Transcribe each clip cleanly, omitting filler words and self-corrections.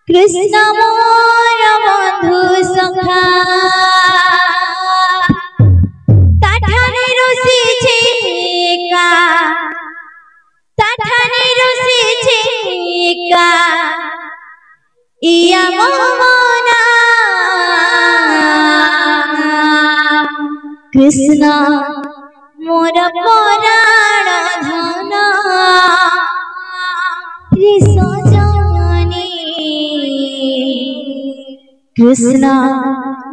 कृष्ण मोर बंधु सखा ताठाने रुषिछे एका ताठाने रुषिछे एका इया मोहना कृष्ण मोर पराण धन रे सजनी कृष्ण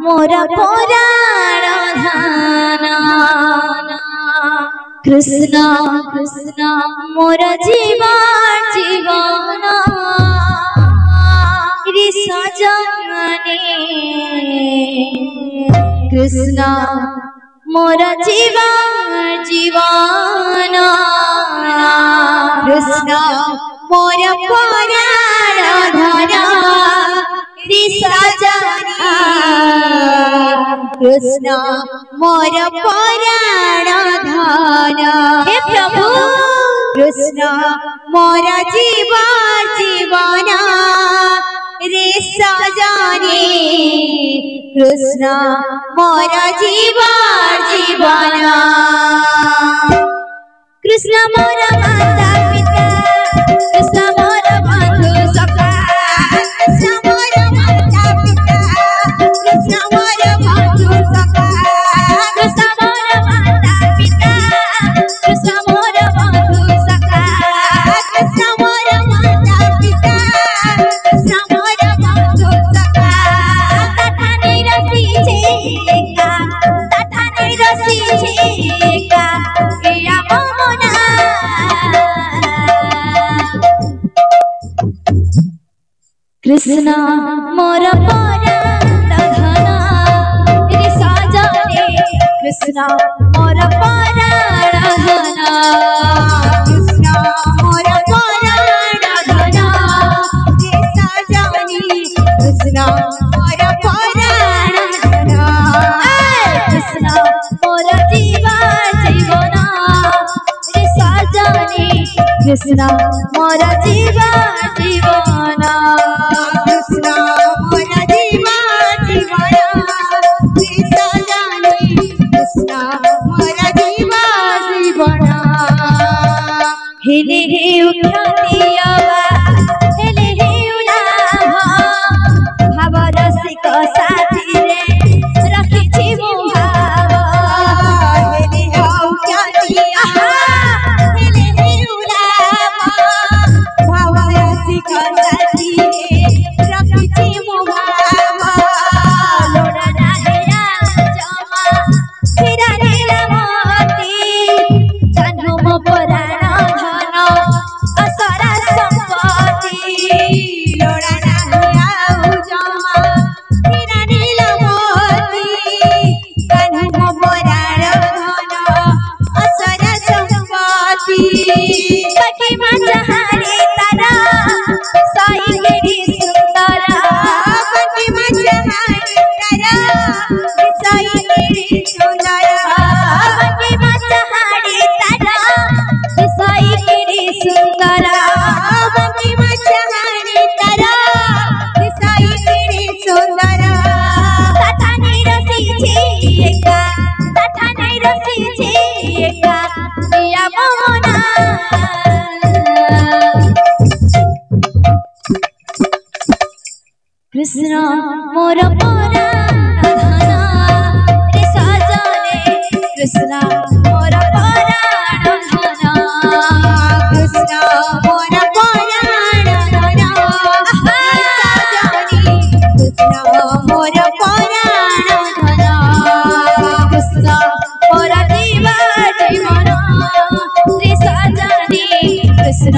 मोर पराण धन कृष्ण कृष्ण मोर जीवन जीवन रे सजनी कृष्ण मोर जीवन जीवन कृष्ण मोर पराण धन रे सजनी कृष्ण मोर पराण धन हे प्रभु कृष्ण मोर जीवन जीवन रे सजनी कृष्ण मोर जीवन जीवन कृष्ण मोर माता पिता कृष्ण मोर बंधु सखा कृष्ण मोर माता पिता कृष्ण मोर बंधु सखा कृष्ण मोर माता पिता कृष्ण मोर बंधु सखा कृष्ण मोर माता पिता कृष्ण मोर बंधु सखा ताठाने रुषिछे एका ताठाने रुषिछे एका इया मोहना कृष्ण मोर पराण धन रे सजनी कृष्ण मोर पराण धन कृष्ण मोर पराण धन रे सजनी कृष्ण मोर पराण धन कृष्ण मोर जीवन जीवन रे सजनी कृष्ण मोर जीवन जीवन कृष्ण मोर जीवन जीवन रे सजनी कृष्ण मोर जीवन जीवन हेले हेउ ख्याति हेले हेउ लाभ भाव रसिक साथी रे रखिछि मु भाव हेले हेउ ख्याति हेले हेउ लाभ भाव रसिक साथी रे रखिछि मु भाव लोड़ा नाहेया जमा फिरा नीला मोती जानु मो पराण धन असरा संपत्ति लोड़ा नाहेया जमा फिरा नीला मोती जानु मो पराण धन असरा संपत्ति पटी माचहारी तारा साई केडी सुंदर पटी माचहारी तारा साई केडी सुंदर पटी माचहारी तारा साई केडी सुंदर पटी माचहारी तारा साई केडी सुंदर ताठाने रुषिछे एका ताठाने रुषिछे एका इया मोहना कृष्ण मोर पराण धन रे सजनी कृष्ण मोर पराण धन कृष्ण मोर पराण धन रे सजनी कृष्ण मोर पराण धन कृष्ण मोर जीवन जीवन रे सजनी कृष्ण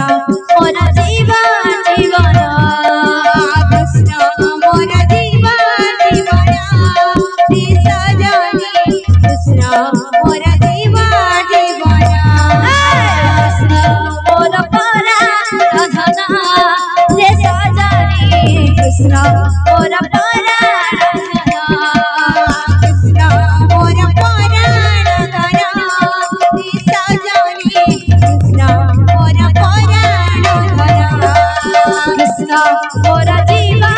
मोर जीवन जीवन कृष्ण मोर जीवन जीवन रे सजनी कृष्ण मोर जीवन जीवन कृष्ण मोर पराण धन रे सजनी कृष्ण मोर पराण धन कृष्ण मोर पराण धन रे सजनी कृष्ण मोर पराण धन कृष्ण मोर जीवन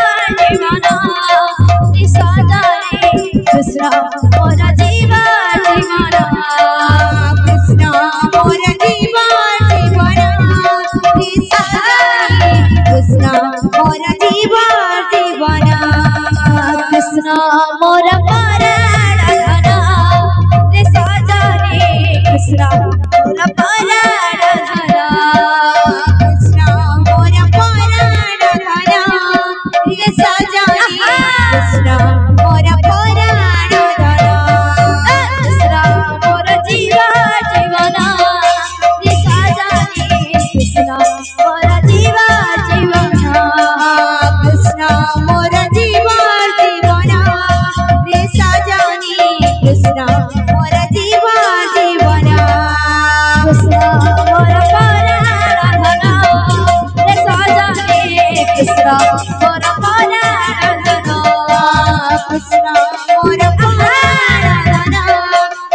जीवा जीवना कृष्ण मोर पराण धना रे सजनी कृष्ण मोर पराण धना कृष्ण मोर पराण धना रे सजनी कृष्ण मोर पराण धना कृष्ण मोर जीवा जीवना रे सजनी कृष्ण मोर जीवा जीवना कृष्ण मोर जीवा जीवना रे सजनी कृष्ण मोर जीवा जीवना कृष्ण मोर पराण धना रे सजनी कृष्ण मोर पराण धना कृष्ण मोर पराण धना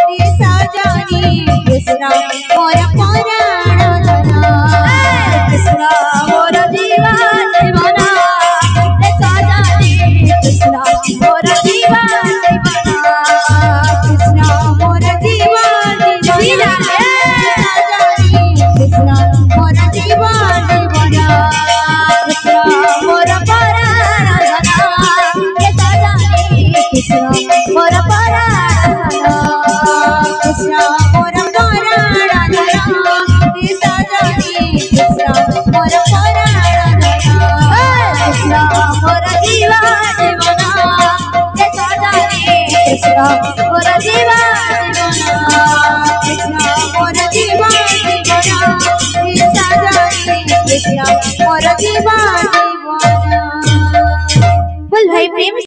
रे सजनी कृष्ण मोर पराण धना कृष्ण मोर जीवा जीवना रे सजनी कृष्ण मोर जीवा जीवना कृष्ण मोर जीवा जीवना कृष्ण मोर जीवा जीवना कृष्ण मोर पराण धना रे सजनी कृष्ण मोर पराण धना कृष्ण मोर पराण धना रे सजनी कृष्ण मोर पराण धना कृष्ण मोर जीवा जीवना रे सजनी कृष्ण मोर जीवा जीवना कृष्ण मोर जीवा जीवना रे सजनी कृष्ण मोर जीवा जीवना। बोल भाई प्रेम